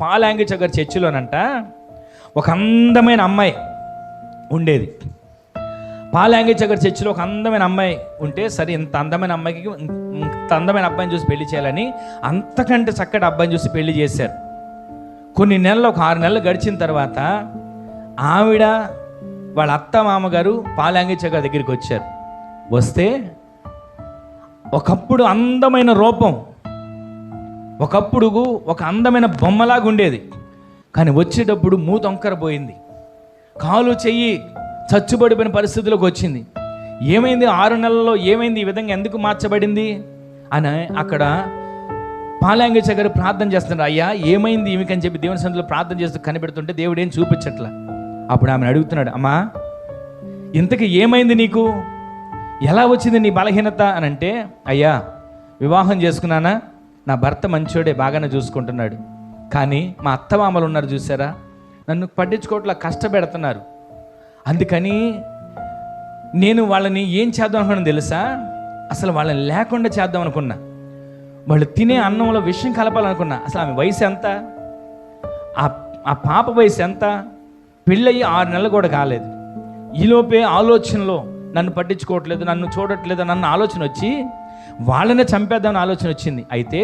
పాలాంగిచ గారి చర్చిలోనంట ఒక అందమైన అమ్మాయి ఉండేది. పాలాంగిచ గారి చర్చిలో ఒక అందమైన అమ్మాయి ఉంటే, సరే ఇంత అందమైన అమ్మాయికి ఇంత అందమైన అబ్బాయిని చూసి పెళ్లి చేయాలని అంతకంటే చక్కటి అబ్బాయిని చూసి పెళ్లి చేశారు. కొన్ని నెలలు, ఒక 6 నెలలు గడిచిన తర్వాత ఆవిడ వాళ్ళ అత్త మామగారు పాలాంగిచ గారి దగ్గరికి వచ్చారు. వస్తే ఒకప్పుడు అందమైన రూపం, ఒకప్పుడు ఒక అందమైన బొమ్మలాగా ఉండేది. కానీ వచ్చేటప్పుడు మూతొంకర పోయింది, కాలు చెయ్యి చచ్చుబడిపోయిన పరిస్థితిలోకి వచ్చింది. ఏమైంది 6 నెలల్లో, ఏమైంది, ఈ విధంగా ఎందుకు మార్చబడింది అని అక్కడ పాలాంగిచ గారు ప్రార్థన చేస్తున్నారు. అయ్యా ఏమైంది ఈమెకని చెప్పి దేవుని సన్నిధిలో ప్రార్థన చేస్తూ కనిపెడుతుంటే దేవుడు ఏం చూపించట్లా. అప్పుడు ఆమెను అడుగుతున్నాడు, అమ్మా ఇంతకీ ఏమైంది, నీకు ఎలా వచ్చింది నీ బలహీనత అని అంటే, అయ్యా వివాహం చేసుకున్నానా, నా భర్త మంచోడే, బాగానే చూసుకుంటున్నాడు, కానీ మా అత్తమామలు ఉన్నారు చూసారా, నన్ను పట్టించుకోవట్లా, కష్టపెడుతున్నారు. అందుకని నేను వాళ్ళని ఏం చేద్దాం అనుకున్నాను తెలుసా, అసలు వాళ్ళని లేకుండా చేద్దాం అనుకున్నా, వాళ్ళు తినే అన్నంలో విషం కలపాలనుకున్నా. అసలు ఆమె వయసు ఎంత, ఆ పాప వయసు ఎంత, పెళ్ళయ్యి 6 నెలలు కూడా కాలేదు. ఈలోపే ఆలోచనలో నన్ను పట్టించుకోవట్లేదు, నన్ను చూడట్లేదు, నన్ను ఆలోచన వచ్చి వాళ్ళనే చంపేద్దామని ఆలోచన వచ్చింది. అయితే